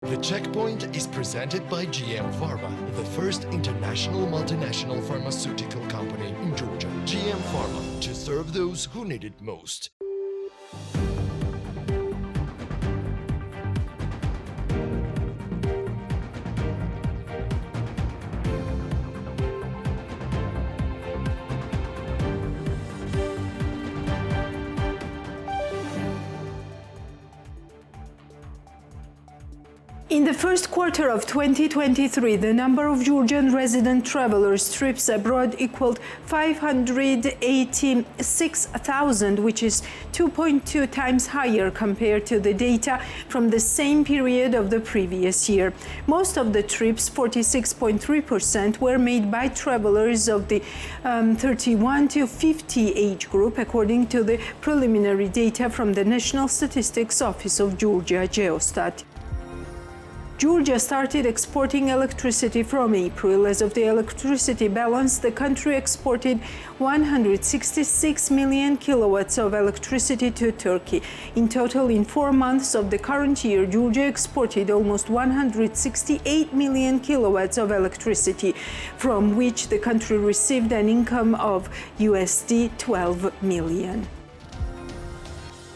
The Checkpoint is presented by GM Pharma, the first international multinational pharmaceutical company in Georgia. GM Pharma, to serve those who need it most. In the first quarter of 2023, the number of Georgian resident travelers' trips abroad equaled 586,000, which is 2.2 times higher compared to the data from the same period of the previous year. Most of the trips, 46.3%, were made by travelers of the 31 to 50 age group, according to the preliminary data from the National Statistics Office of Georgia, Geostat. Georgia started exporting electricity from April. As of the electricity balance, the country exported 166 million kilowatts of electricity to Turkey. In total, in 4 months of the current year, Georgia exported almost 168 million kilowatts of electricity, from which the country received an income of USD 12 million.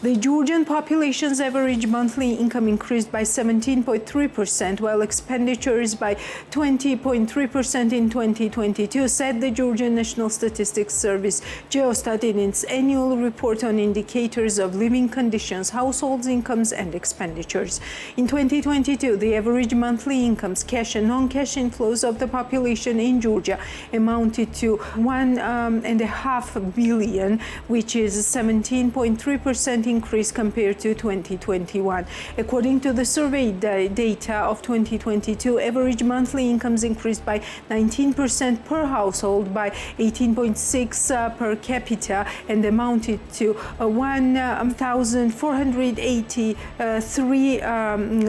The Georgian population's average monthly income increased by 17.3%, while expenditures by 20.3% in 2022, said the Georgian National Statistics Service, Geostat, in its annual report on indicators of living conditions, households' incomes and expenditures. In 2022, the average monthly incomes, cash and non-cash inflows of the population in Georgia amounted to 1.5 billion, which is 17.3% increase compared to 2021. According to the survey data of 2022, average monthly incomes increased by 19% per household, by 18.6% per capita, and amounted to 1,483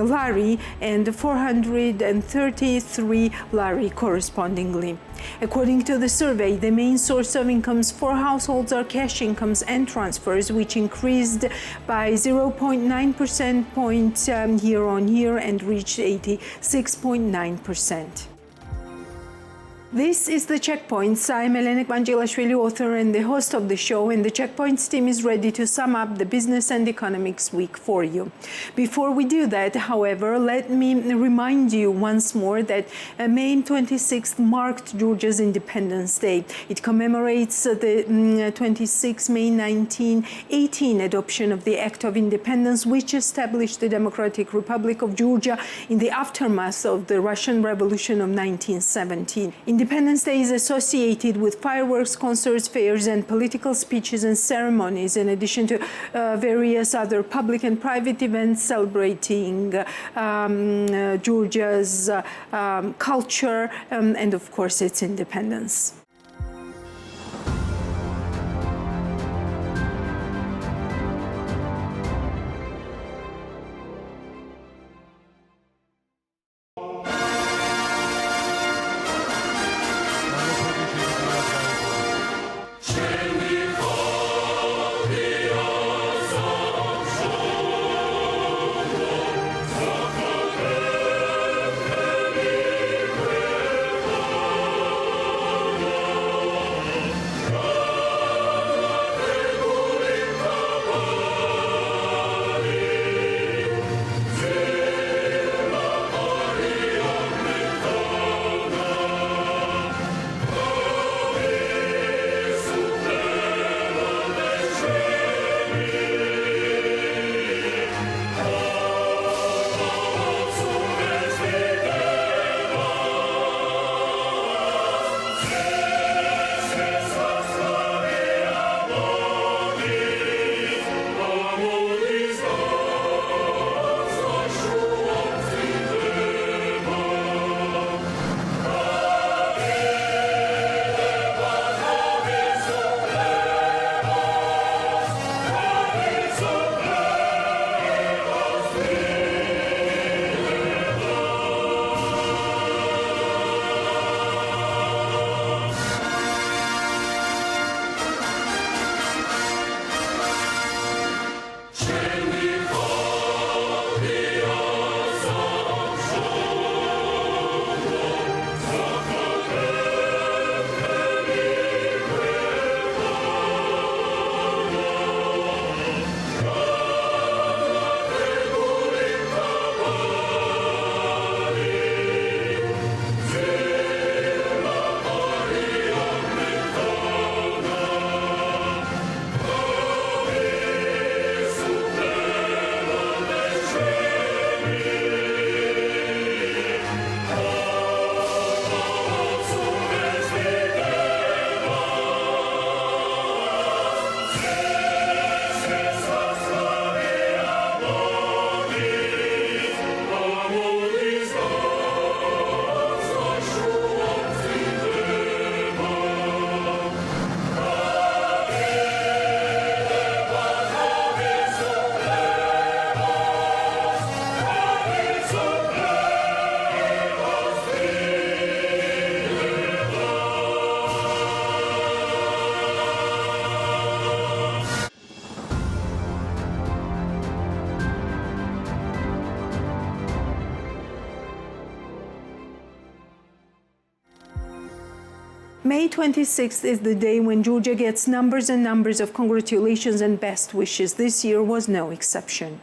lari and 433 lari correspondingly. According to the survey, the main source of incomes for households are cash incomes and transfers, which increased by 0.9% point year on year and reached 86.9%. This is The Checkpoints. I'm Elena Vangelashvili, author and the host of the show, and the Checkpoints team is ready to sum up the business and economics week for you. Before we do that, however, let me remind you once more that May 26th marked Georgia's Independence Day. It commemorates the 26 May 1918 adoption of the Act of Independence, which established the Democratic Republic of Georgia in the aftermath of the Russian Revolution of 1917. Independence Day is associated with fireworks, concerts, fairs, and political speeches and ceremonies, in addition to various other public and private events celebrating Georgia's culture and, of course, its independence. May 26th is the day when Georgia gets numbers and numbers of congratulations and best wishes. This year was no exception.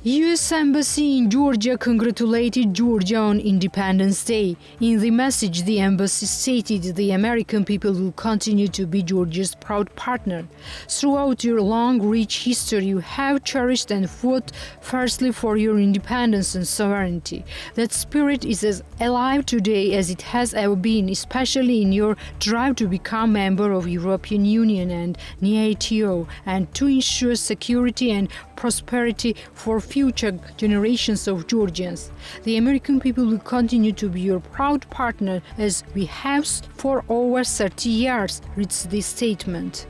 U.S. Embassy in Georgia congratulated Georgia on Independence Day. In the message, the embassy stated the American people will continue to be Georgia's proud partner. Throughout your long, rich history, you have cherished and fought fiercely for your independence and sovereignty. That spirit is as alive today as it has ever been, especially in your drive to become member of European Union and NATO, and to ensure security and prosperity for future generations of Georgians. The American people will continue to be your proud partner as we have for over 30 years, reads the statement.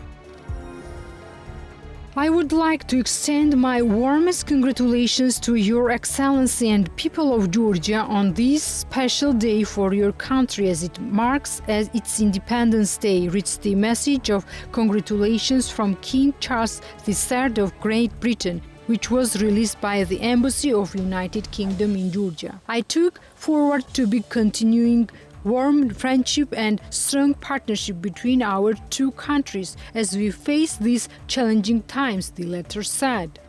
I would like to extend my warmest congratulations to Your Excellency and people of Georgia on this special day for your country as it marks as its Independence Day, reads the message of congratulations from King Charles III of Great Britain, which was released by the Embassy of United Kingdom in Georgia. I took forward to be continuing warm friendship and strong partnership between our two countries as we face these challenging times, the letter said.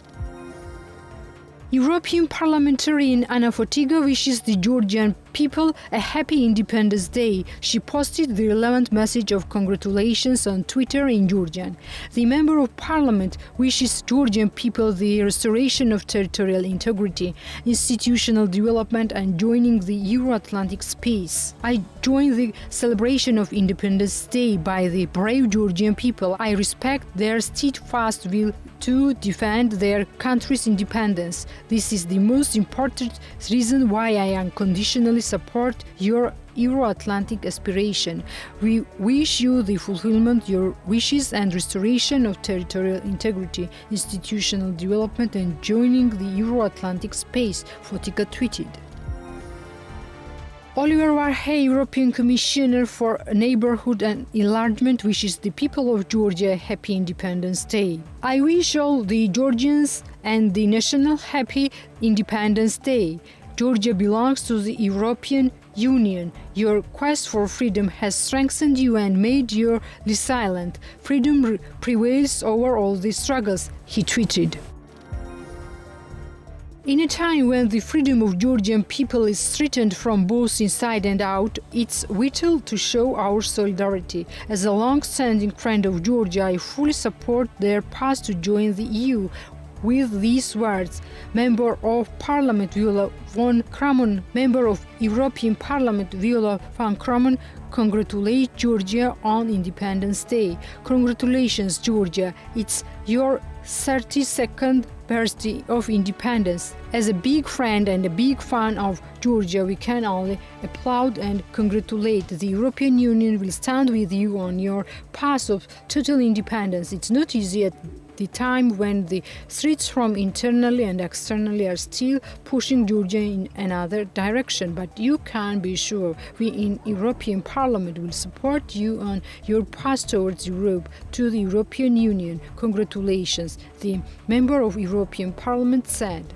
European parliamentarian Anna Fotyga wishes the Georgian people a happy Independence Day. She posted the relevant message of congratulations on Twitter in Georgian. The Member of Parliament wishes Georgian people the restoration of territorial integrity, institutional development and joining the Euro-Atlantic space. I join the celebration of Independence Day by the brave Georgian people. I respect their steadfast will to defend their country's independence. This is the most important reason why I unconditionally support your Euro-Atlantic aspiration. We wish you the fulfillment of your wishes and restoration of territorial integrity, institutional development and joining the Euro-Atlantic space, Fotyga tweeted. Oliver Varhey, European Commissioner for Neighborhood and Enlargement, wishes the people of Georgia a happy Independence Day. I wish all the Georgians and the national happy Independence Day. Georgia belongs to the European Union. Your quest for freedom has strengthened you and made you resilient. Freedom prevails over all the struggles, he tweeted. In a time when the freedom of Georgian people is threatened from both inside and out, it's vital to show our solidarity. As a long-standing friend of Georgia, I fully support their path to join the EU. With these words, Member of Parliament Viola von Kramon, Member of European Parliament Viola von Kramon, congratulate Georgia on Independence Day. Congratulations, Georgia. It's your 32nd birthday of independence. As a big friend and a big fan of Georgia, we can only applaud and congratulate. The European Union will stand with you on your path of total independence. It's not easy at the time when the threats from internally and externally are still pushing Georgia in another direction, but you can be sure we in European Parliament will support you on your path towards Europe, to the European Union. Congratulations, the Member of European Parliament said.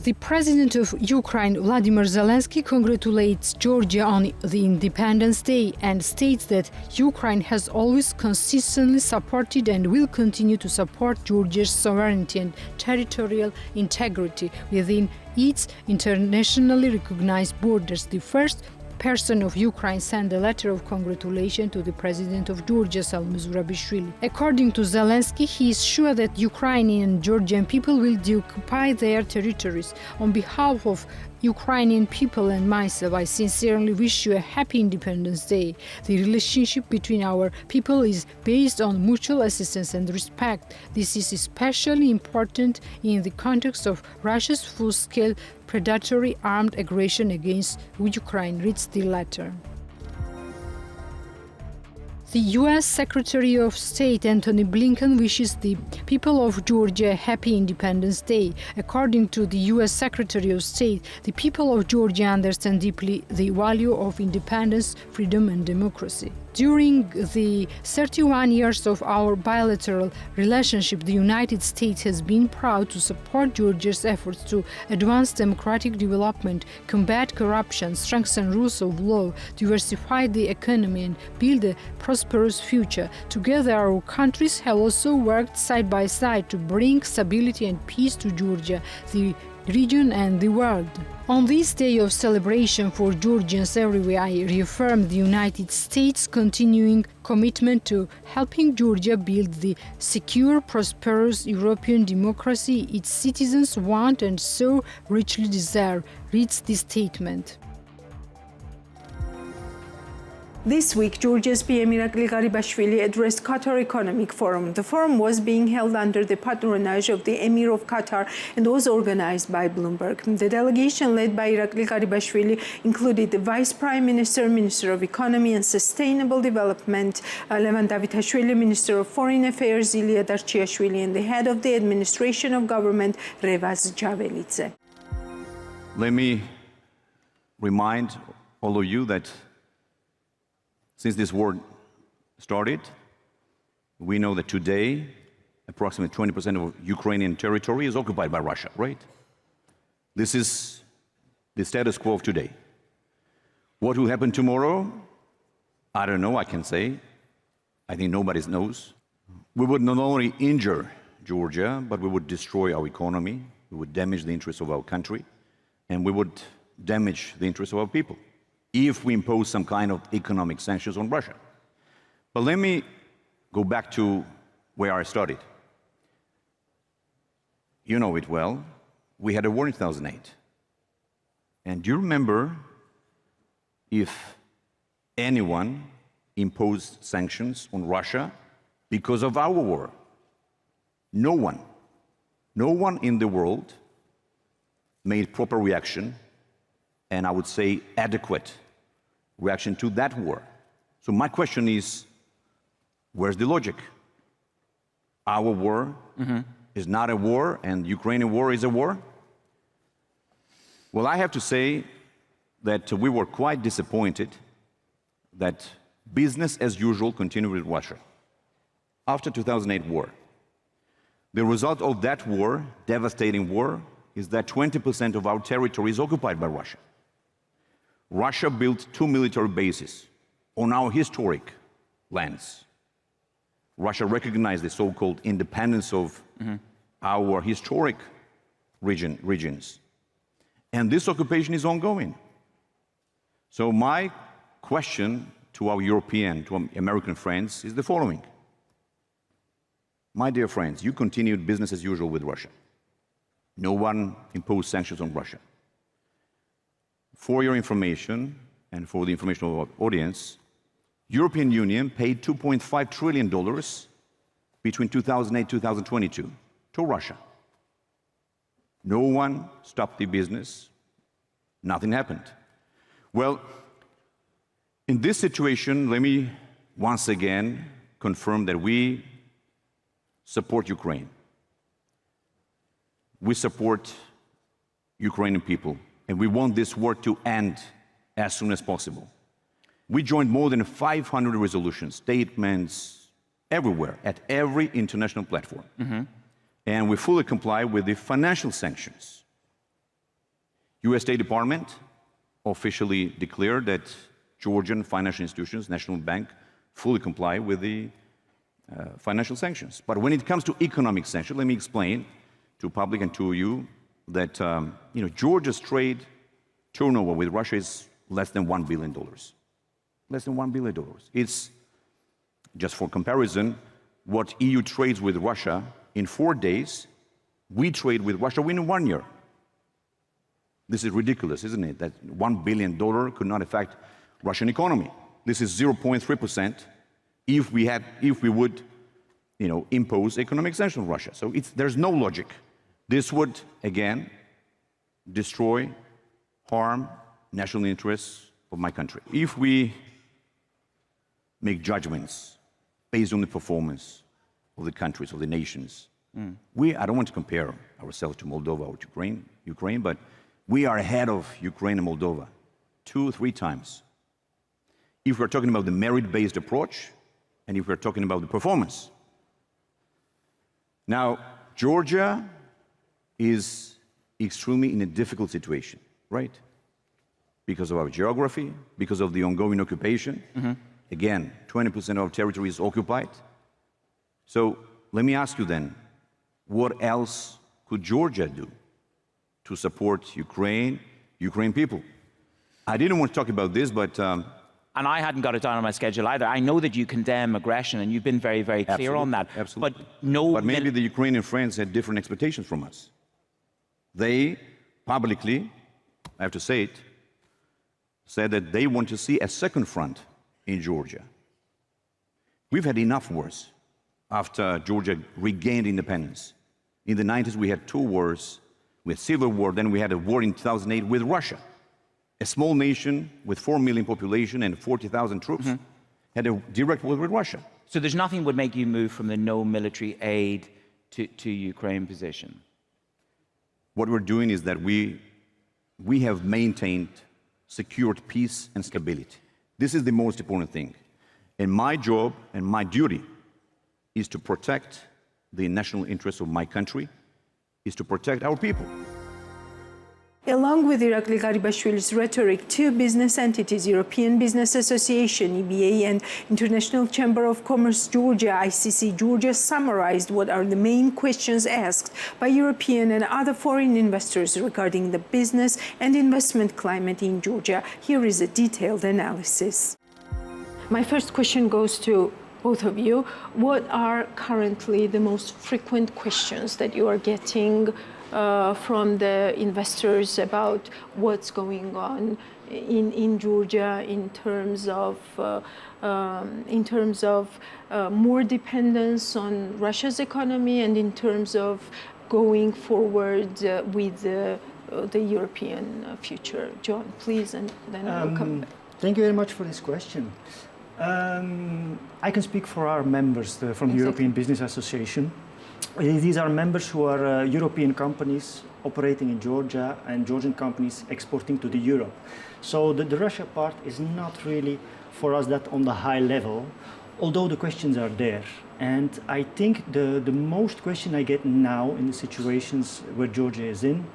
The President of Ukraine, Vladimir Zelensky, congratulates Georgia on the Independence Day and states that Ukraine has always consistently supported and will continue to support Georgia's sovereignty and territorial integrity within its internationally recognized borders. The first person of Ukraine sent a letter of congratulation to the President of Georgia, Saul Zurabishvili. According to Zelensky, he is sure that Ukrainian and Georgian people will deoccupy their territories. On behalf of Ukrainian people and myself, I sincerely wish you a happy Independence Day. The relationship between our people is based on mutual assistance and respect. This is especially important in the context of Russia's full-scale predatory armed aggression against Ukraine, reads the letter. The U.S. Secretary of State Antony Blinken wishes the people of Georgia a happy Independence Day. According to the U.S. Secretary of State, the people of Georgia understand deeply the value of independence, freedom and democracy. During the 31 years of our bilateral relationship, the United States has been proud to support Georgia's efforts to advance democratic development, combat corruption, strengthen rules of law, diversify the economy, and build a prosperous future. Together, our countries have also worked side by side to bring stability and peace to Georgia, the region and the world. On this day of celebration for Georgians everywhere, I reaffirm the United States' continuing commitment to helping Georgia build the secure, prosperous European democracy its citizens want and so richly desire, reads this statement. This week, Georgia's PM Irakli Garibashvili addressed Qatar Economic Forum. The forum was being held under the patronage of the Emir of Qatar and was organized by Bloomberg. The delegation led by Irakli Garibashvili included the Vice Prime Minister, Minister of Economy and Sustainable Development, Levan Davitashvili, Minister of Foreign Affairs, Ilya Darchiashvili, and the head of the Administration of Government, Revaz Javelidze. Let me remind all of you that since this war started, we know that today, approximately 20% of Ukrainian territory is occupied by Russia, right? This is the status quo of today. What will happen tomorrow? I don't know, I can say. I think nobody knows. We would not only injure Georgia, but we would destroy our economy, we would damage the interests of our country, and we would damage the interests of our people if we impose some kind of economic sanctions on Russia. But let me go back to where I started. You know it well. We had a war in 2008. And do you remember if anyone imposed sanctions on Russia because of our war? No one. No one in the world made proper reaction, and I would say adequate reaction to that war. So my question is, where's the logic? Our war is not a war, and Ukrainian war is a war? Well, I have to say that we were quite disappointed that business as usual continued with Russia after 2008 war. The result of that war, devastating war, is that 20% of our territory is occupied by Russia. Russia built 2 military bases on our historic lands. Russia recognized the so-called independence of our historic regions. And this occupation is ongoing. So my question to our European, to our American friends is the following. My dear friends, you continued business as usual with Russia. No one imposed sanctions on Russia. For your information, and for the information of our audience, European Union paid $2.5 trillion between 2008 and 2022 to Russia. No one stopped the business. Nothing happened. Well, in this situation, let me once again confirm that we support Ukraine. We support Ukrainian people, and we want this war to end as soon as possible. We joined more than 500 resolutions, statements, everywhere, at every international platform. And we fully comply with the financial sanctions. US State Department officially declared that Georgian financial institutions, National Bank, fully comply with the financial sanctions. But when it comes to economic sanctions, let me explain to public and to you that Georgia's trade turnover with Russia is less than $1 billion. Less than $1 billion. It's, just for comparison, what EU trades with Russia in 4 days, we trade with Russia in 1 year. This is ridiculous, isn't it? That $1 billion could not affect Russian economy. This is 0.3% if we would impose economic sanctions on Russia. So there's no logic. This would, again, destroy, harm national interests of my country. If we make judgments based on the performance of the countries, of the nations, I don't want to compare ourselves to Moldova or to Ukraine, but we are ahead of Ukraine and Moldova 2 or 3 times. if we're talking about the merit-based approach, and if we're talking about the performance. Now, Georgia is extremely in a difficult situation, right? Because of our geography, because of the ongoing occupation. Again, 20% of our territory is occupied. So let me ask you then, what else could Georgia do to support Ukraine people? I didn't want to talk about this, but... and I hadn't got it down on my schedule either. I know that you condemn aggression, and you've been very, very clear on that. Absolutely. But maybe the Ukrainian friends had different expectations from us. They publicly, I have to say it, said that they want to see a second front in Georgia. We've had enough wars after Georgia regained independence. In the 90s, we had two wars. We had Civil War, then we had a war in 2008 with Russia. A small nation with 4 million population and 40,000 troops had a direct war with Russia. So there's nothing would make you move from the no military aid to Ukraine position? What we're doing is that we have maintained secured peace and stability. This is the most important thing. And my job and my duty is to protect the national interests of my country, is to protect our people. Along with Irakli Garibashvili's rhetoric, two business entities, European Business Association, EBA, and International Chamber of Commerce Georgia, ICC Georgia, summarized what are the main questions asked by European and other foreign investors regarding the business and investment climate in Georgia. Here is a detailed analysis. My first question goes to both of you. What are currently the most frequent questions that you are getting from the investors about what's going on in Georgia in terms of more dependence on Russia's economy and in terms of going forward with the European future? John, please, and then I'll come back. Thank you very much for this question. I can speak for our members from the European Business Association. These are members who are European companies operating in Georgia and Georgian companies exporting to Europe. So the Russia part is not really for us that on the high level, although the questions are there. And I think the most question I get now in the situations where Georgia is in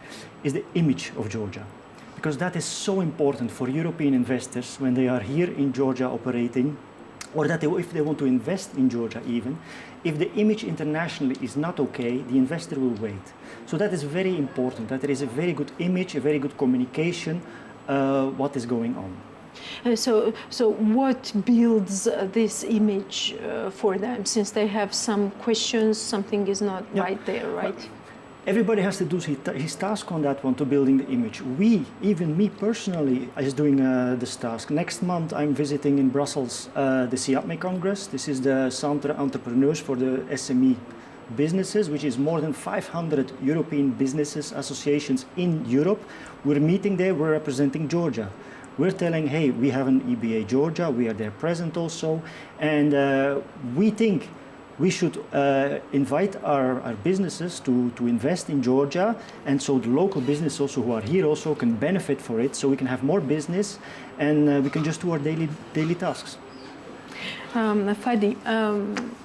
is the image of Georgia. Because that is so important for European investors when they are here in Georgia operating, or that if they want to invest in Georgia even, if the image internationally is not okay, the investor will wait. So that is very important, that there is a very good image, a very good communication, what is going on. So what builds this image for them, since they have some questions, something is not right there, right? Everybody has to do his task on that one, to building the image. Even me personally, is doing this task. Next month, I'm visiting in Brussels the CIAPME Congress. This is the Centre Entrepreneurs for the SME businesses, which is more than 500 European businesses, associations in Europe. We're meeting there, we're representing Georgia. We're telling, hey, we have an EBA Georgia, we are there present also, and we think we should invite our businesses to invest in Georgia, and so the local business also who are here also can benefit for it, so we can have more business and we can just do our daily tasks. Fadi,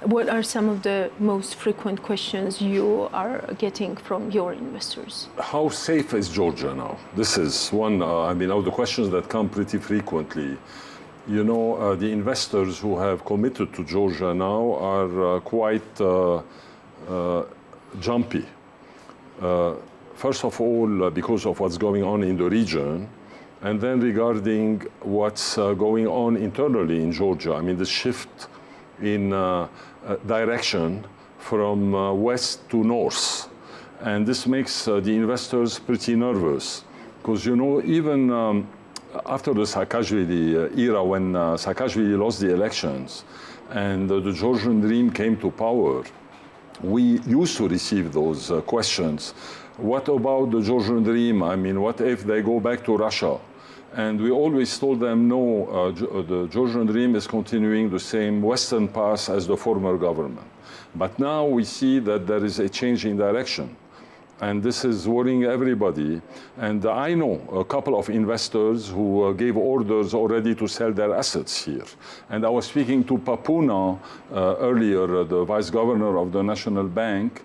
what are some of the most frequent questions you are getting from your investors? How safe is Georgia now? This is one, of the questions that come pretty frequently. You know, the investors who have committed to Georgia now are quite jumpy. First of all, because of what's going on in the region, and then regarding what's going on internally in Georgia. I mean, the shift in direction from west to north. And this makes the investors pretty nervous. Because, you know, even after the Saakashvili era, when Saakashvili lost the elections and the Georgian Dream came to power, we used to receive those questions. What about the Georgian Dream? I mean, what if they go back to Russia? And we always told them, no, the Georgian Dream is continuing the same Western path as the former government. But now we see that there is a change in direction. And this is worrying everybody. And I know a couple of investors who gave orders already to sell their assets here. And I was speaking to Papuna earlier, the vice governor of the National Bank,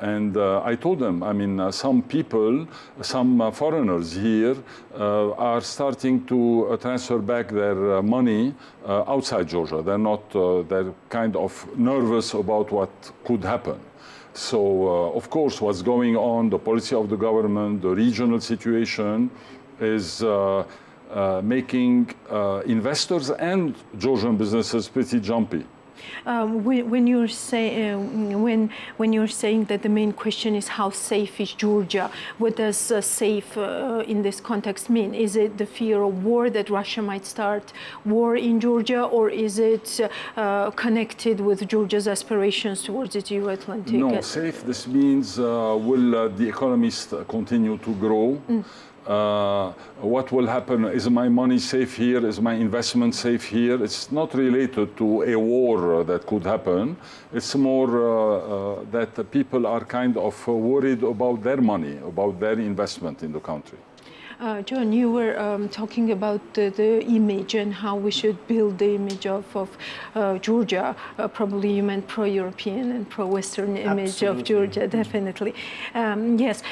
and I told them, I mean, some people, some foreigners here are starting to transfer back their money outside Georgia. They're not, they're kind of nervous about what could happen. So, of course, what's going on, the policy of the government, the regional situation is making investors and Georgian businesses pretty jumpy. When you're saying that the main question is how safe is Georgia, what does safe in this context mean? Is it the fear of war, that Russia might start war in Georgia, or is it connected with Georgia's aspirations towards its Euro-Atlantic? No, safe, this means will the economy continue to grow? What will happen? Is my money safe here? Is my investment safe here? It's not related to a war that could happen. It's more that the people are kind of worried about their money, about their investment in the country. John, you were talking about the image and how we should build the image of Georgia. Probably you meant pro-European and pro-Western image of Georgia, definitely. Yes.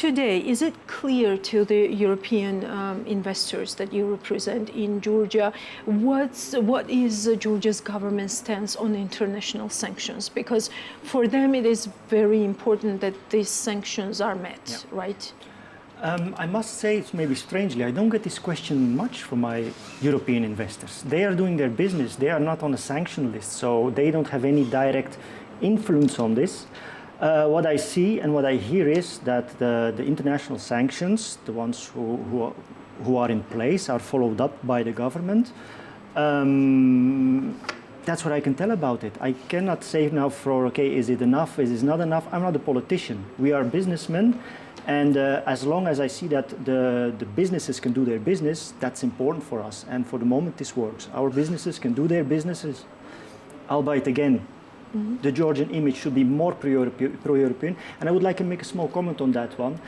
Today, is it clear to the European investors that you represent in Georgia what is Georgia's government stance on international sanctions? Because for them it is very important that these sanctions are met, right? I must say, it's maybe strangely, I don't get this question much from my European investors. They are doing their business. They are not on a sanction list, so they don't have any direct influence on this. What I see and what I hear is that the international sanctions, the ones who are in place, are followed up by the government. That's what I can tell about it. I cannot say now okay, is it enough, is it not enough? I'm not a politician. We are businessmen, and as long as I see that the businesses can do their business, that's important for us. And for the moment, this works. Our businesses can do their businesses, albeit again, the Georgian image should be more pro-European. And I would like to make a small comment on that one.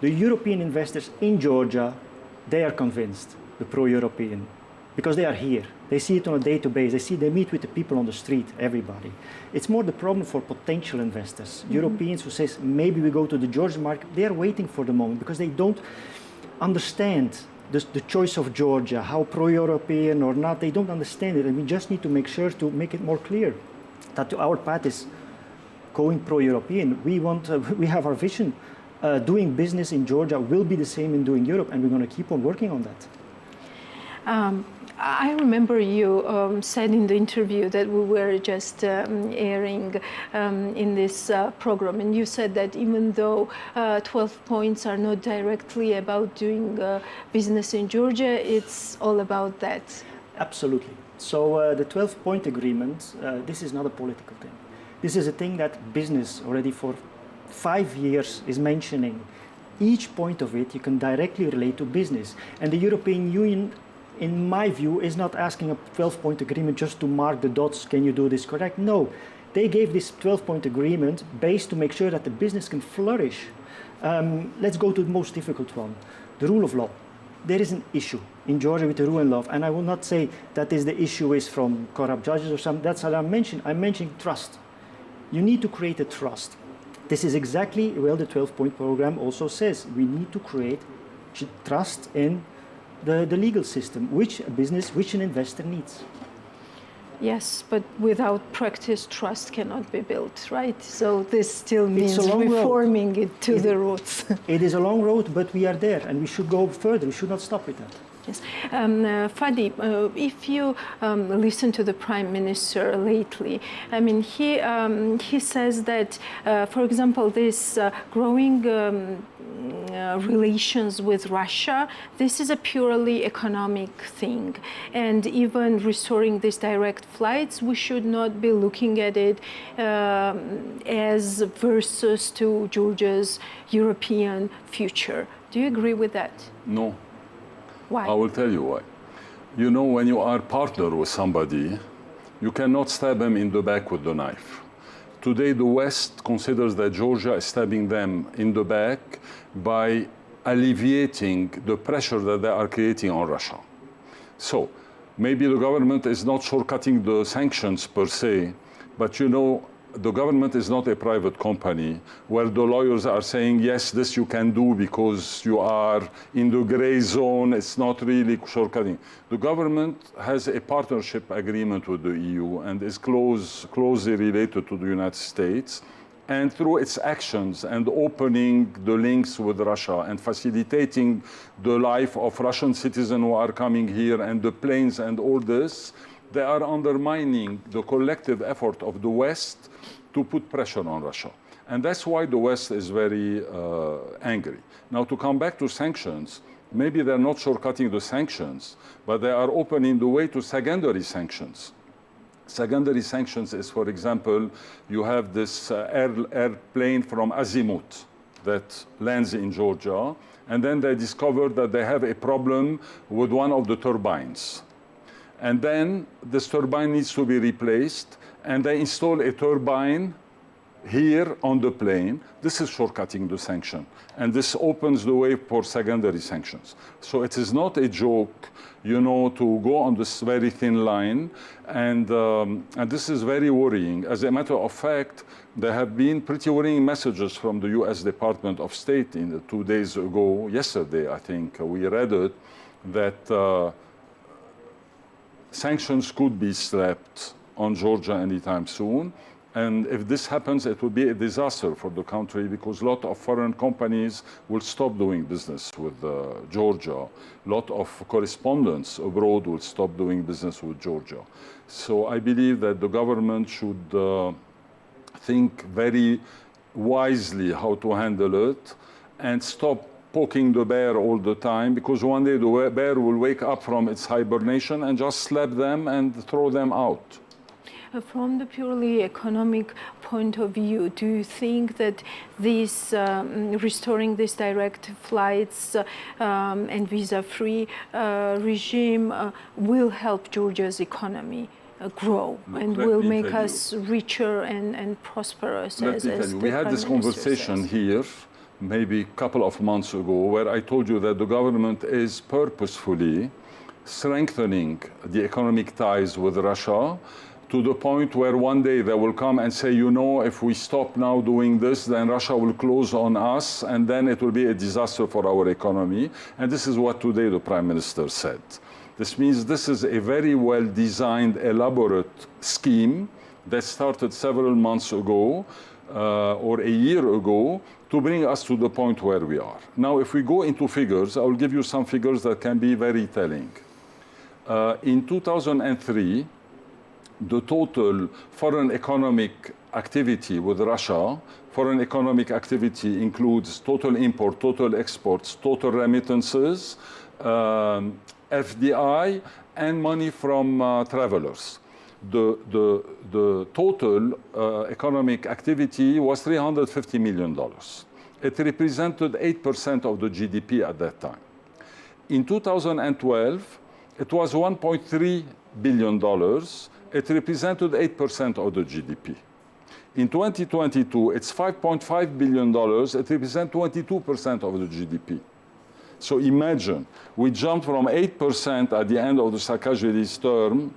The European investors in Georgia, they are convinced, the pro-European, because they are here. They see it on a day-to-day basis. They meet with the people on the street, everybody. It's more the problem for potential investors. Europeans who say, maybe we go to the Georgian market, they are waiting for the moment because they don't understand the choice of Georgia, how pro-European or not, they don't understand it. And we just need to make sure to make it more clear that our path is going pro-European. We have our vision. Doing business in Georgia will be the same in doing Europe, and we're going to keep on working on that. I remember you said in the interview that we were just airing in this program, and you said that even though 12 points are not directly about doing business in Georgia, it's all about that. Absolutely. So the 12-point agreement, this is not a political thing. This is a thing that business already for 5 years is mentioning. Each point of it you can directly relate to business. And the European Union, in my view, is not asking a 12-point agreement just to mark the dots, can you do this correct? No, they gave this 12-point agreement based to make sure that the business can flourish. Let's go to the most difficult one, the rule of law. There is an issue in Georgia with the rule of law, and I will not say that is the issue is from corrupt judges or something. That's what I'm mentioning. I'm mentioning trust. You need to create a trust. This is exactly what the 12-point program also says. We need to create trust in the legal system, which a business, which an investor needs. Yes, but without practice, trust cannot be built, right? So this still means reforming it to the roots. It is a long road, but we are there, and we should go further. We should not stop with that. Yes. Fadi, if you listen to the Prime Minister lately, I mean, he says that, for example, this growing relations with Russia, this is a purely economic thing. And even restoring these direct flights, we should not be looking at it as versus to Georgia's European future. Do you agree with that? No. Why? I will tell you why. You know, when you are partner with somebody, you cannot stab him in the back with the knife. Today, the West considers that Georgia is stabbing them in the back by alleviating the pressure that they are creating on Russia. So maybe the government is not shortcutting the sanctions per se, but you know, the government is not a private company where the lawyers are saying, yes, this you can do because you are in the gray zone, it's not really shortcutting. The government has a partnership agreement with the EU and is closely related to the United States. And through its actions and opening the links with Russia and facilitating the life of Russian citizens who are coming here and the planes and all this, they are undermining the collective effort of the West to put pressure on Russia. And that's why the West is very angry. Now, to come back to sanctions, maybe they're not shortcutting the sanctions, but they are opening the way to secondary sanctions. Secondary sanctions is, for example, you have this airplane from Azimuth that lands in Georgia, and then they discovered that they have a problem with one of the turbines. And then this turbine needs to be replaced, and they install a turbine here on the plane. This is shortcutting the sanction, and this opens the way for secondary sanctions. So it is not a joke, you know, to go on this very thin line, and this is very worrying. As a matter of fact, there have been pretty worrying messages from the U.S. Department of State 2 days ago, yesterday I think, we read it, that sanctions could be slapped on Georgia anytime soon. And if this happens, it will be a disaster for the country because a lot of foreign companies will stop doing business with Georgia. A lot of correspondents abroad will stop doing business with Georgia. So I believe that the government should think very wisely how to handle it and stop poking the bear all the time, because one day the bear will wake up from its hibernation and just slap them and throw them out. From the purely economic point of view, do you think that this restoring these direct flights and visa-free regime will help Georgia's economy grow and will make us richer and prosperous? Let me tell you, we had this conversation here maybe a couple of months ago where I told you that the government is purposefully strengthening the economic ties with Russia to the point where one day they will come and say, you know, if we stop now doing this, then Russia will close on us, and then it will be a disaster for our economy. And this is what today the Prime Minister said. This means this is a very well-designed, elaborate scheme that started several months ago or a year ago to bring us to the point where we are. Now, if we go into figures, I will give you some figures that can be very telling. In 2003, the total foreign economic activity with Russia, foreign economic activity includes total import, total exports, total remittances, FDI, and money from travelers. The total economic activity was $350 million. It represented 8% of the GDP at that time. In 2012, it was $1.3 billion. It represented 8% of the GDP. In 2022, it's $5.5 billion. It represents 22% of the GDP. So imagine, we jumped from 8% at the end of the Saakashvili's term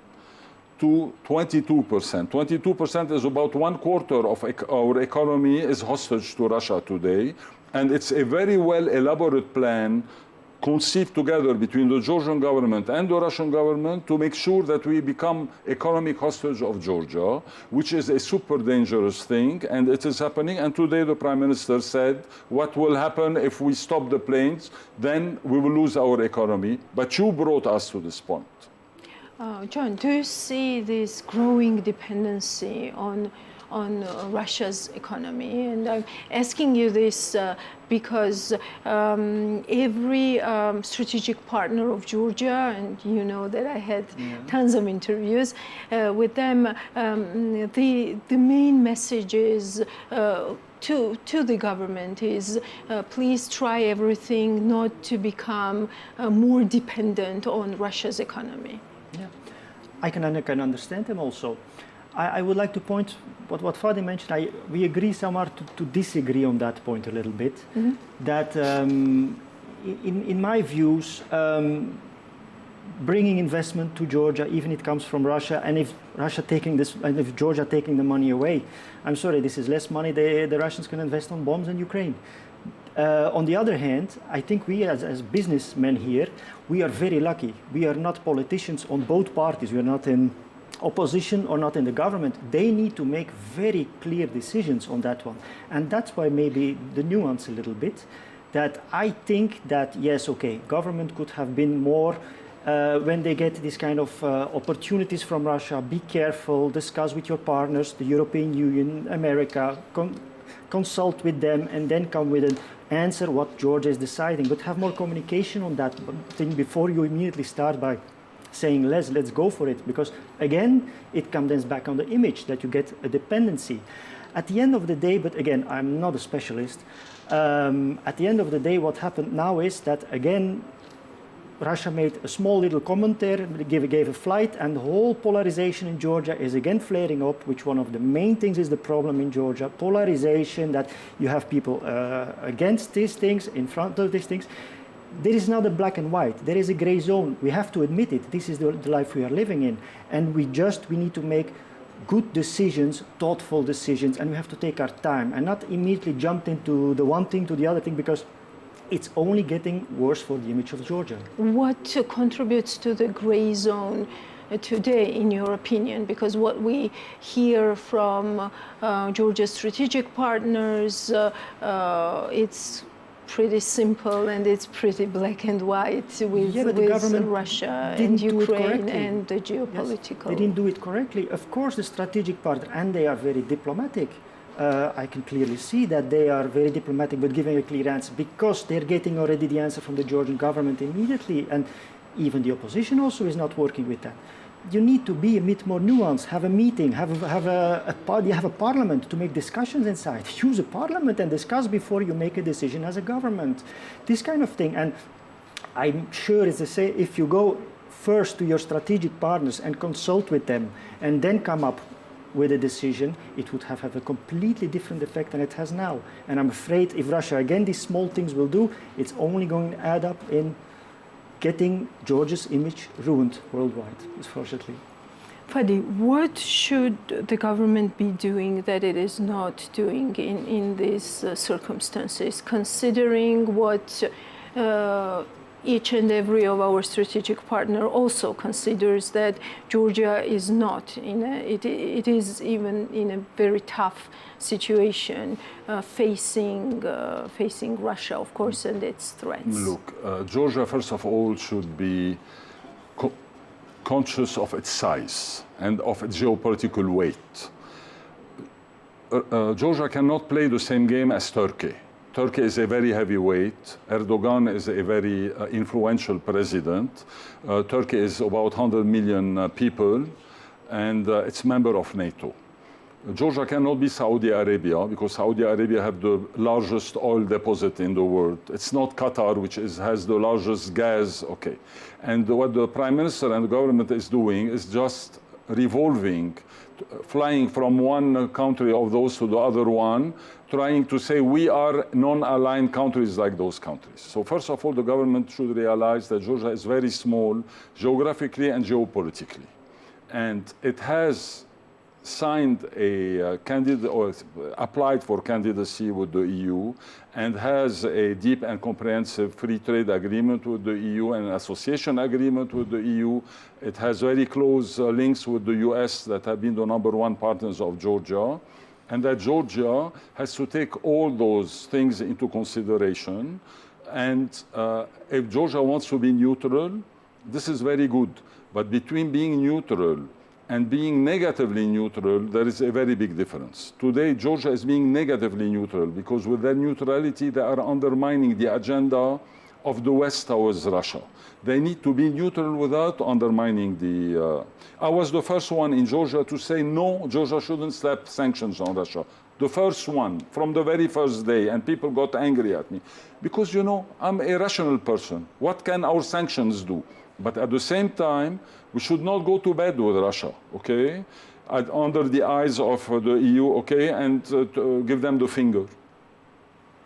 to 22%. 22% is about 1/4 of our economy is hostage to Russia today. And it's a very well elaborate plan conceived together between the Georgian government and the Russian government to make sure that we become economic hostage of Georgia, which is a super dangerous thing, and it is happening. And today the Prime Minister said, what will happen if we stop the planes? Then we will lose our economy. But you brought us to this point. John, do you see this growing dependency on Russia's economy? And I'm asking you this because every strategic partner of Georgia, and you know that I had tons of interviews with them, the main message is to the government is please try everything not to become more dependent on Russia's economy. Yeah, I can understand them also. I would like to point what Fadi mentioned. We agree somewhere to disagree on that point a little bit. That in my views, bringing investment to Georgia, even if it comes from Russia, and if Russia taking this, and if Georgia taking the money away, I'm sorry, this is less money the Russians can invest on bombs in Ukraine. On the other hand, I think we as businessmen here, we are very lucky. We are not politicians on both parties. We are not in opposition or not in the government. They need to make very clear decisions on that one. And that's why maybe the nuance a little bit, that I think that, yes, okay, government could have been more, when they get these kind of opportunities from Russia, be careful, discuss with your partners, the European Union, America, consult with them, and then come with an answer what Georgia is deciding. But have more communication on that thing before you immediately start by saying let's go for it, because again it comes back on the image that you get a dependency. At the end of the day, but again I'm not a specialist, at the end of the day what happened now is that again Russia made a small little comment there, gave a flight, and the whole polarization in Georgia is again flaring up, which one of the main things is the problem in Georgia, polarization, that you have people against these things, in front of these things. There is not a black and white, there is a gray zone. We have to admit it, this is the life we are living in, and we need to make good decisions, thoughtful decisions, and we have to take our time and not immediately jump into the one thing to the other thing, because it's only getting worse for the image of Georgia. What contributes to the gray zone today, in your opinion? Because what we hear from Georgia's strategic partners, it's pretty simple and it's pretty black and white with Russia and Ukraine and the geopolitical. Yes, they didn't do it correctly. Of course, the strategic partner, and they are very diplomatic. I can clearly see that they are very diplomatic, but giving a clear answer, because they're getting already the answer from the Georgian government immediately, and even the opposition also is not working with that. You need to be a bit more nuanced, have a meeting, have a parliament to make discussions inside. Use a parliament and discuss before you make a decision as a government. This kind of thing. And I'm sure it's the same if you go first to your strategic partners and consult with them and then come up with a decision, it would have a completely different effect than it has now. And I'm afraid if Russia, again, these small things will do, it's only going to add up in getting Georgia's image ruined worldwide, unfortunately. Fadi, what should the government be doing that it is not doing in these circumstances, considering what each and every of our strategic partner also considers, that Georgia is not it is even in a very tough situation, facing Russia, of course, and its threats? Look, Georgia, first of all, should be conscious of its size and of its geopolitical weight. Georgia cannot play the same game as Turkey. Turkey is a very heavyweight. Erdogan is a very influential president. Turkey is about 100 million people, and it's a member of NATO. Georgia cannot be Saudi Arabia, because Saudi Arabia have the largest oil deposit in the world. It's not Qatar, which has the largest gas. Okay. And what the Prime Minister and the government is doing is just revolving, flying from one country of those to the other one, trying to say we are non-aligned countries like those countries. So first of all, the government should realize that Georgia is very small geographically and geopolitically. And it has signed a candidate or applied for candidacy with the EU, and has a deep and comprehensive free trade agreement with the EU and an association agreement with the EU. It has very close links with the US that have been the #1 partners of Georgia, and that Georgia has to take all those things into consideration. And if Georgia wants to be neutral, this is very good. But between being neutral and being negatively neutral, there is a very big difference. Today, Georgia is being negatively neutral because with their neutrality, they are undermining the agenda of the West towards Russia. They need to be neutral without undermining the... I was the first one in Georgia to say, no, Georgia shouldn't slap sanctions on Russia. The first one, from the very first day, and people got angry at me. Because, you know, I'm a rational person. What can our sanctions do? But at the same time, we should not go to bed with Russia, okay? under the eyes of the EU, okay, and to give them the finger.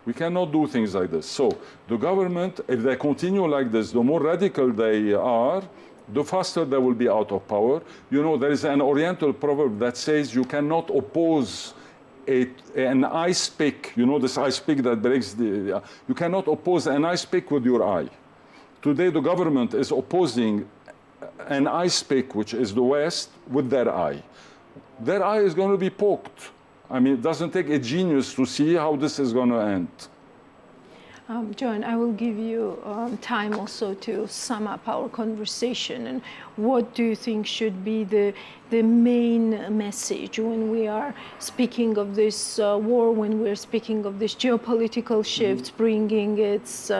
We cannot do things like this. So the government, if they continue like this, the more radical they are, the faster they will be out of power. You know, there is an Oriental proverb that says you cannot oppose an ice pick, you know, this ice pick that breaks the, you cannot oppose an ice pick with your eye. Today the government is opposing an ice pick, which is the West, with their eye. Their eye is going to be poked. I mean, it doesn't take a genius to see how this is going to end. John, I will give you time also to sum up our conversation. And what do you think should be the main message when we are speaking of this war, when we're speaking of this geopolitical shift, bringing its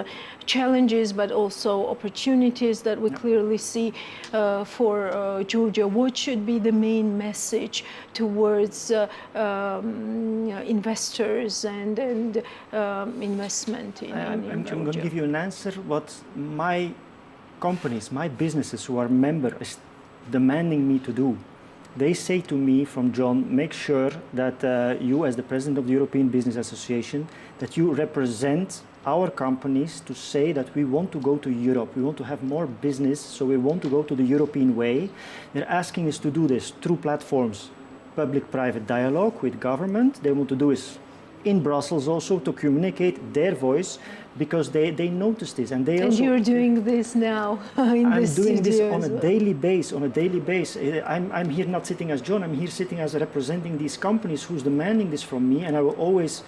challenges but also opportunities that we clearly see for Georgia? What should be the main message towards investors and investment in Georgia? I'm going to give you an answer. What my companies, my businesses who are members demanding me to do, they say to me from John, make sure that you as the president of the European Business Association, that you represent our companies to say that we want to go to Europe, we want to have more business, so we want to go to the European way. They're asking us to do this through platforms, public-private dialogue with government. They want to do this in Brussels also to communicate their voice, because they notice this, and they also. And you're doing this now in the studio. I'm doing this on a daily base. On a daily base, I'm here not sitting as John. I'm here sitting as representing these companies who's demanding this from me, and I will always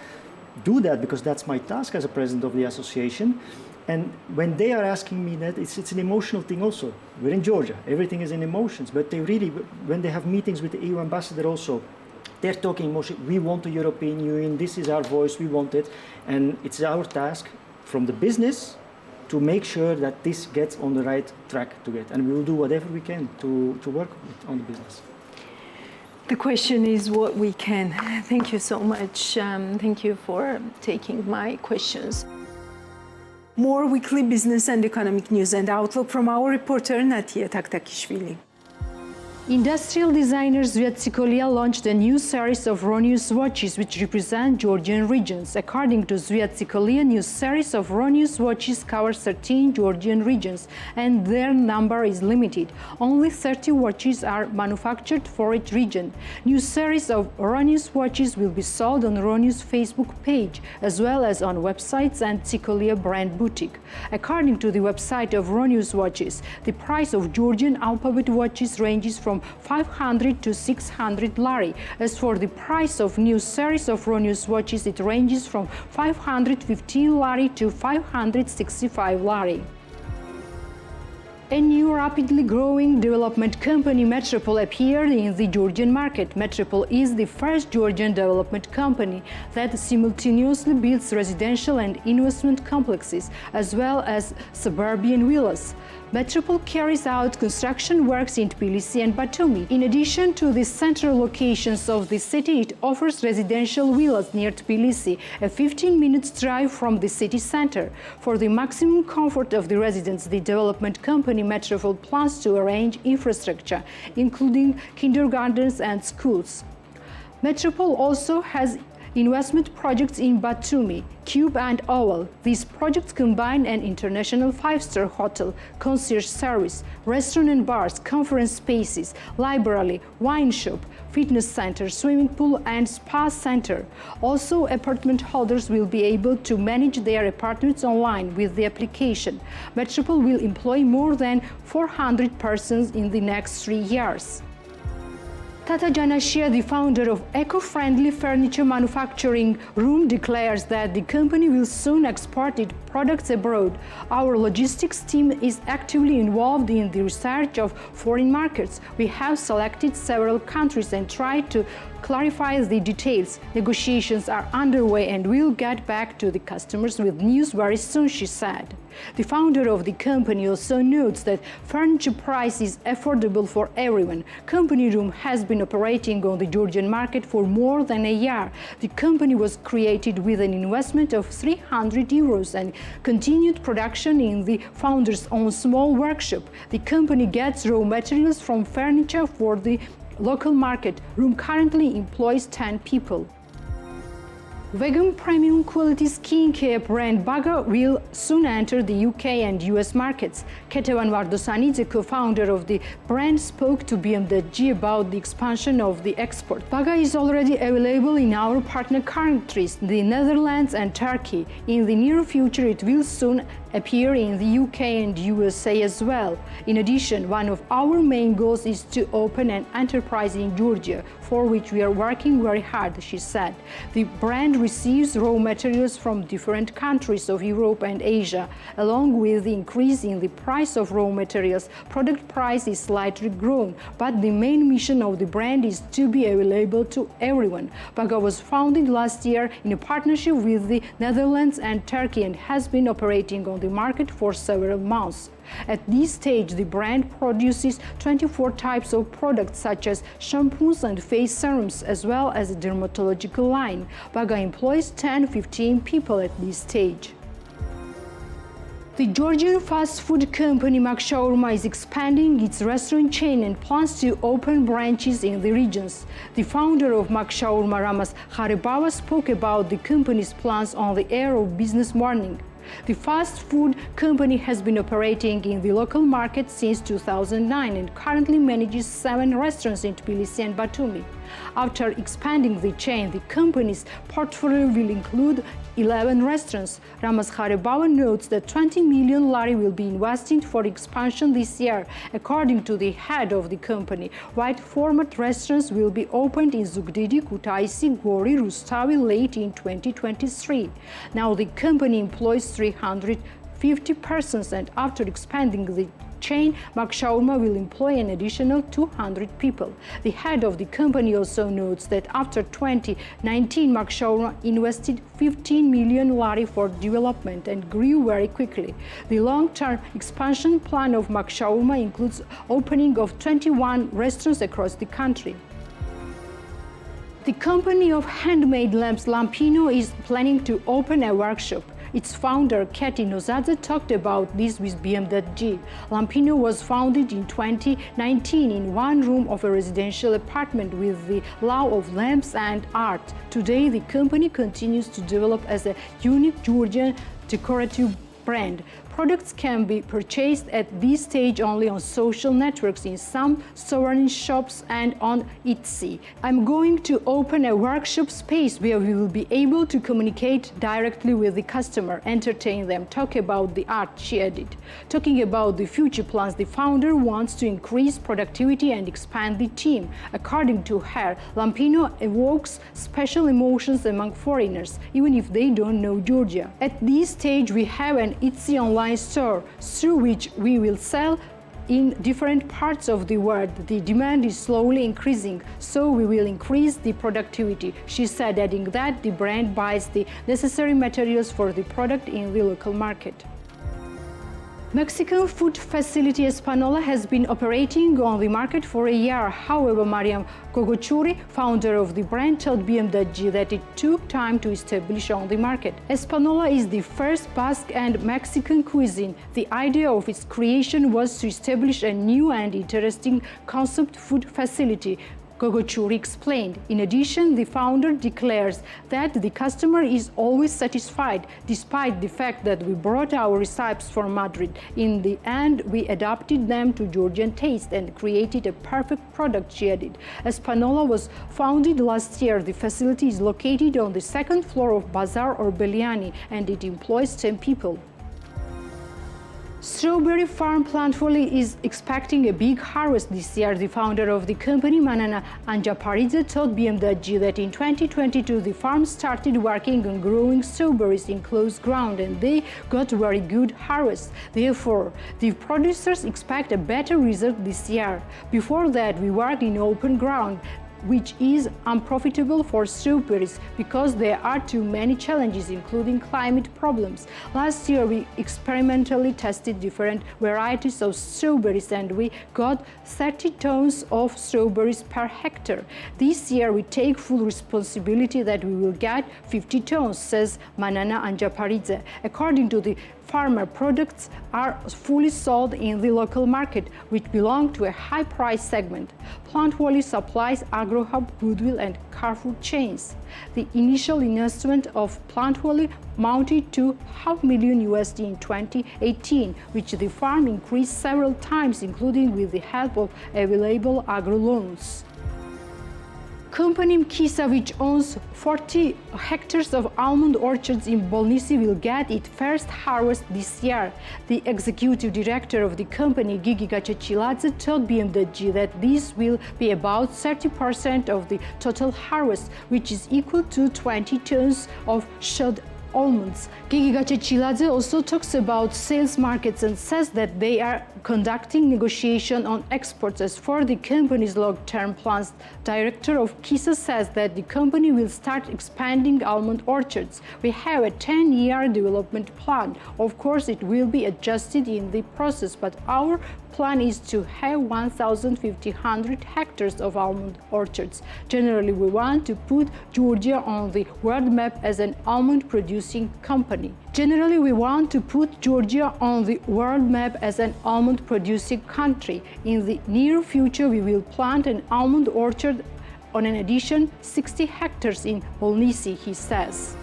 do that because that's my task as a president of the association. And when they are asking me that, it's an emotional thing also. We're in Georgia. Everything is in emotions, but they really, when they have meetings with the EU ambassador also, they're talking emotion. We want the European Union. This is our voice. We want it. And it's our task from the business to make sure that this gets on the right track to get. And we will do whatever we can to work on the business. The question is what we can. Thank you so much. Thank you for taking my questions. More weekly business and economic news and outlook from our reporter Natia Taktakishvili. Industrial designer Zviad Tsikolia launched a new series of Ronius watches which represent Georgian regions. According to Zviad Tsikolia, new series of Ronius watches covers 13 Georgian regions and their number is limited. Only 30 watches are manufactured for each region. New series of Ronius watches will be sold on Ronius Facebook page as well as on websites and Tsikolia brand boutique. According to the website of Ronius watches, the price of Georgian alphabet watches ranges from 500 to 600 lari. As for the price of new series of Ronius watches, it ranges from 515 lari to 565 lari. A new rapidly growing development company, Metropol, appeared in the Georgian market. Metropol is the first Georgian development company that simultaneously builds residential and investment complexes as well as suburban villas. Metropol carries out construction works in Tbilisi and Batumi. In addition to the central locations of the city, it offers residential villas near Tbilisi, a 15-minute drive from the city center. For the maximum comfort of the residents, the development company Metropol plans to arrange infrastructure, including kindergartens and schools. Metropol also has investment projects in Batumi, Cube and Oval. These projects combine an international 5-star hotel, concierge service, restaurant and bars, conference spaces, library, wine shop, fitness center, swimming pool and spa center. Also, apartment holders will be able to manage their apartments online with the application. Metropol will employ more than 400 persons in the next 3 years. Tata Janashia, the founder of eco-friendly furniture manufacturing Room, declares that the company will soon export its products abroad. Our logistics team is actively involved in the research of foreign markets. We have selected several countries and tried to clarify the details. Negotiations are underway and we'll get back to the customers with news very soon, she said. The founder of the company also notes that furniture price is affordable for everyone. Company Room has been operating on the Georgian market for more than a year. The company was created with an investment of 300 euros and continued production in the founder's own small workshop. The company gets raw materials from furniture for the local market. Room currently employs 10 people. Vegan premium quality skincare brand Baga will soon enter the UK and US markets. Ketevan Vardosanidze, co-founder of the brand, spoke to BMWG about the expansion of the export. Baga is already available in our partner countries, the Netherlands and Turkey. In the near future, it will soon appear in the UK and USA as well. In addition, one of our main goals is to open an enterprise in Georgia, for which we are working very hard, she said. The brand receives raw materials from different countries of Europe and Asia. Along with the increase in the price of raw materials, product price is slightly grown, but the main mission of the brand is to be available to everyone. Baga was founded last year in a partnership with the Netherlands and Turkey and has been operating on the market for several months. At this stage, the brand produces 24 types of products such as shampoos and face serums, as well as a dermatological line. Baga employs 10-15 people at this stage. The Georgian fast food company McShawarma is expanding its restaurant chain and plans to open branches in the regions. The founder of McShawarma, Ramaz Kharebava, spoke about the company's plans on the air of Business Morning. The fast food company has been operating in the local market since 2009 and currently manages 7 restaurants in Tbilisi and Batumi. After expanding the chain, the company's portfolio will include 11 restaurants. Ramaz Kharebava notes that 20 million lari will be invested for expansion this year. According to the head of the company, wide format restaurants will be opened in Zugdidi, Kutaisi, Gori, Rustavi late in 2023. Now the company employs 350 persons, and after expanding the chain, McShawarma will employ an additional 200 people. The head of the company also notes that after 2019, McShawarma invested 15 million lari for development and grew very quickly. The long-term expansion plan of McShawarma includes opening of 21 restaurants across the country. The company of handmade lamps Lampino is planning to open a workshop. Its founder, Kati Nozadze, talked about this with BMWG. Lampino was founded in 2019 in one room of a residential apartment with the love of lamps and art. Today, the company continues to develop as a unique Georgian decorative brand. Products can be purchased at this stage only on social networks, in some sovereign shops and on Etsy. I'm going to open a workshop space where we will be able to communicate directly with the customer, entertain them, talk about the art, she added. Talking about the future plans, the founder wants to increase productivity and expand the team. According to her, Lampino evokes special emotions among foreigners, even if they don't know Georgia. At this stage, we have an Etsy online store through which we will sell in different parts of the world. The demand is slowly increasing, so we will increase the productivity, she said, adding that the brand buys the necessary materials for the product in the local market. Mexican food facility Espanola has been operating on the market for a year. However, Mariam Gogochuri, founder of the brand, told BMWG that it took time to establish on the market. Espanola is the first Basque and Mexican cuisine. The idea of its creation was to establish a new and interesting concept food facility, Gogochuri explained. In addition, the founder declares that the customer is always satisfied, despite the fact that we brought our recipes from Madrid. In the end, we adapted them to Georgian taste and created a perfect product, she added. Espanola was founded last year. The facility is located on the 2nd floor of Bazar Orbeliani, and it employs 10 people. Strawberry farm Plentifully is expecting a big harvest this year. The founder of the company, Manana Anjaparidze, told BMWG that in 2022 the farm started working on growing strawberries in closed ground and they got very good harvest. Therefore, the producers expect a better result this year. Before that, we worked in open ground, which is unprofitable for strawberries because there are too many challenges, including climate problems. Last year, we experimentally tested different varieties of strawberries and we got 30 tons of strawberries per hectare. This year, we take full responsibility that we will get 50 tons, says Manana Anjaparidze. According to the farmer products are fully sold in the local market, which belong to a high-price segment. Plant Valley supplies AgroHub, Goodwill and Carrefour chains. The initial investment of Plant Valley amounted to $500,000 in 2018, which the farm increased several times, including with the help of available agro loans. Company Mkisa, which owns 40 hectares of almond orchards in Bolnisi, will get its first harvest this year. The executive director of the company, Gigi Gachachiladze, told BMWG that this will be about 30% of the total harvest, which is equal to 20 tons of shelled almonds. Gigi Gachachiladze also talks about sales markets and says that they are conducting negotiation on exports as for the company's long-term plans. Director of Kisa says that the company will start expanding almond orchards. We have a 10-year development plan. Of course, it will be adjusted in the process, but our plan is to have 1,500 hectares of almond orchards. Generally, we want to put Georgia on the world map as an almond-producing company. Generally, we want to put Georgia on the world map as an almond-producing country. In the near future, we will plant an almond orchard on an addition 60 hectares in Bolnisi, he says.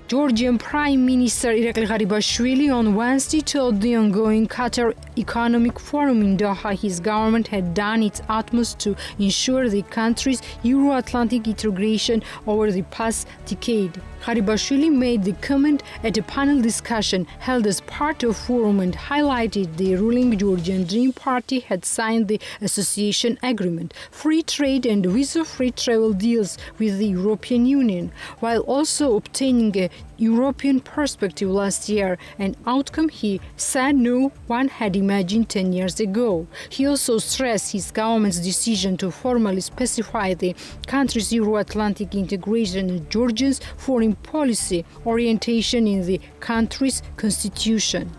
Georgian Prime Minister Irakli Garibashvili on Wednesday told the ongoing Qatar Economic Forum in Doha his government had done its utmost to ensure the country's Euro-Atlantic integration over the past decade. Garibashvili made the comment at a panel discussion held as part of forum and highlighted the ruling Georgian Dream Party had signed the association agreement, free trade and visa-free travel deals with the European Union, while also obtaining a European perspective last year, an outcome he said no one had imagined 10 years ago. He also stressed his government's decision to formally specify the country's Euro-Atlantic integration and Georgia's foreign policy orientation in the country's constitution.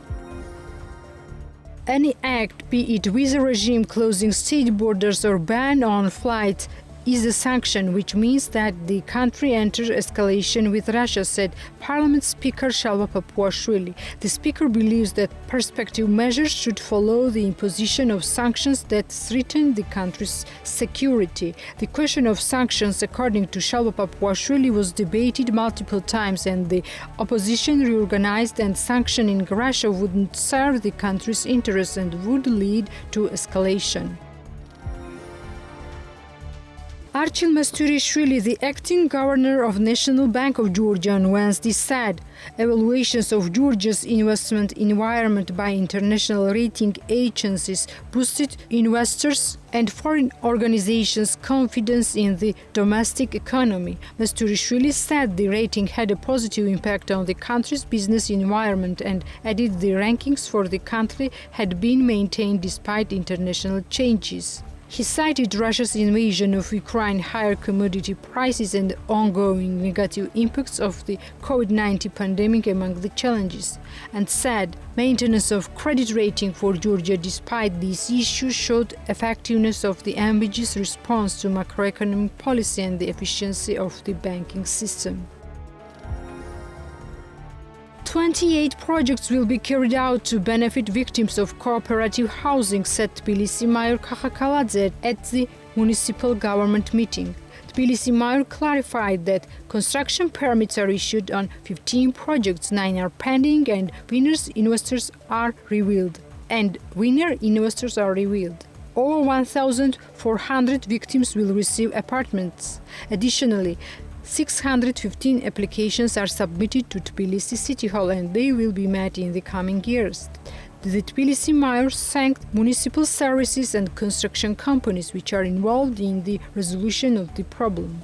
Any act, be it visa regime closing state borders or ban on flights, is a sanction, which means that the country enters escalation with Russia, said Parliament Speaker Shalva Papuashvili. The speaker believes that prospective measures should follow the imposition of sanctions that threaten the country's security. The question of sanctions, according to Shalva Papuashvili, was debated multiple times, and the opposition reorganized and sanctioning Russia wouldn't serve the country's interests and would lead to escalation. Archil Masturishvili, the acting governor of National Bank of Georgia, on Wednesday said evaluations of Georgia's investment environment by international rating agencies boosted investors and foreign organizations' confidence in the domestic economy. Masturishvili said the rating had a positive impact on the country's business environment and added the rankings for the country had been maintained despite international changes. He cited Russia's invasion of Ukraine, higher commodity prices, and ongoing negative impacts of the COVID-19 pandemic among the challenges, and said maintenance of credit rating for Georgia despite these issues showed effectiveness of the ambiguous response to macroeconomic policy and the efficiency of the banking system. 28 projects will be carried out to benefit victims of cooperative housing, said Tbilisi Mayor Kakhakaladze at the municipal government meeting. Tbilisi Mayor clarified that construction permits are issued on 15 projects, 9 are pending, and winner investors are revealed. Over 1,400 victims will receive apartments. Additionally, 615 applications are submitted to Tbilisi City Hall, and they will be met in the coming years. The Tbilisi mayor thanked municipal services and construction companies which are involved in the resolution of the problem.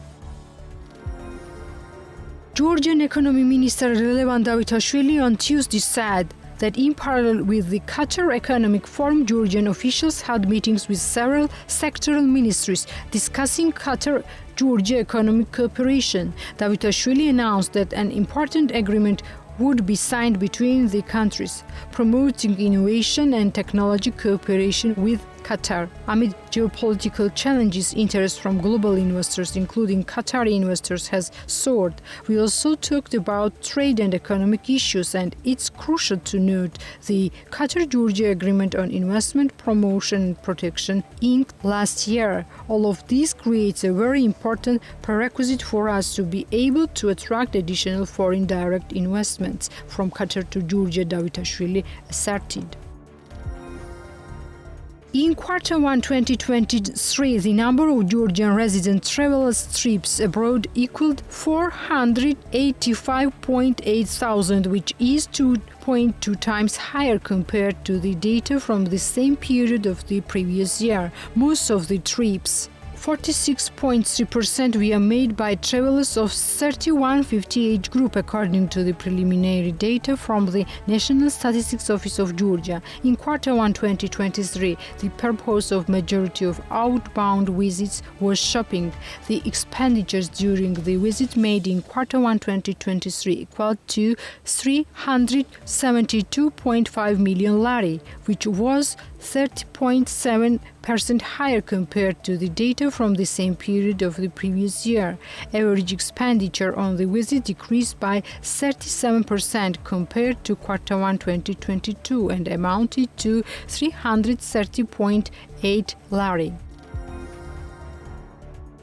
Georgian Economy Minister Relevan Davitashvili on Tuesday said that in parallel with the Qatar Economic Forum, Georgian officials had meetings with several sectoral ministries discussing Qatar-Georgia economic cooperation. Davitashvili announced that an important agreement would be signed between the countries, promoting innovation and technology cooperation with Qatar. Amid geopolitical challenges, interest from global investors, including Qatari investors, has soared. We also talked about trade and economic issues, and it's crucial to note the Qatar-Georgia Agreement on Investment Promotion and Protection inked last year. All of this creates a very important prerequisite for us to be able to attract additional foreign direct investments from Qatar to Georgia, Davitashvili asserted. In Q1 2023, the number of Georgian resident travelers trips abroad equaled 485.8 thousand, which is 2.2 times higher compared to the data from the same period of the previous year. Most of the trips, 46.3%, were made by travelers of 31-50 age group, according to the preliminary data from the National Statistics Office of Georgia. In Q1 2023, the purpose of majority of outbound visits was shopping. The expenditures during the visit made in Q1 2023 equal to 372.5 million lari, which was 30.7% higher compared to the data from the same period of the previous year. Average expenditure on the visit decreased by 37% compared to Q1 2022 and amounted to 330.8 lari.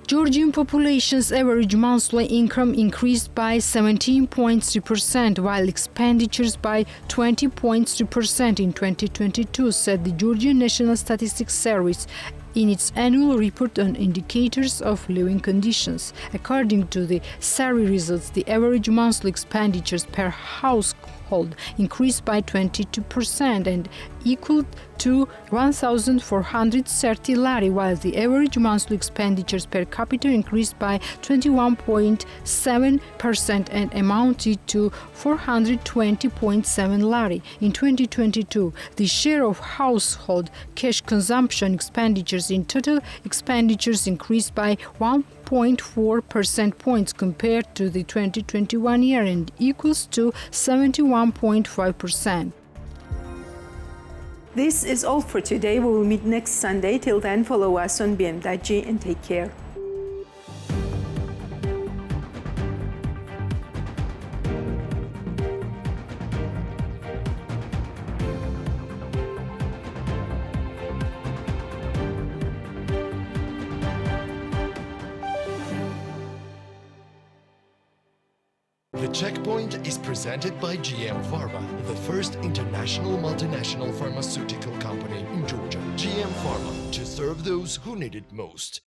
Georgian population's average monthly income increased by 17.3%, while expenditures by 20.3% in 2022, said the Georgian National Statistics Service in its annual report on indicators of living conditions. According to the survey results, the average monthly expenditures per household increased by 22% and equaled to 1,430 lari, while the average monthly expenditures per capita increased by 21.7% and amounted to 420.7 lari. In 2022, the share of household cash consumption expenditures in total expenditures increased by 1.4 percentage points compared to the 2021 year and equals to 71.5%. This is all for today. We will meet next Sunday. Till then, follow us on BM.G and take care. The Checkpoint is presented by GM Pharma, the first international multinational pharmaceutical company in Georgia. GM Pharma, to serve those who need it most.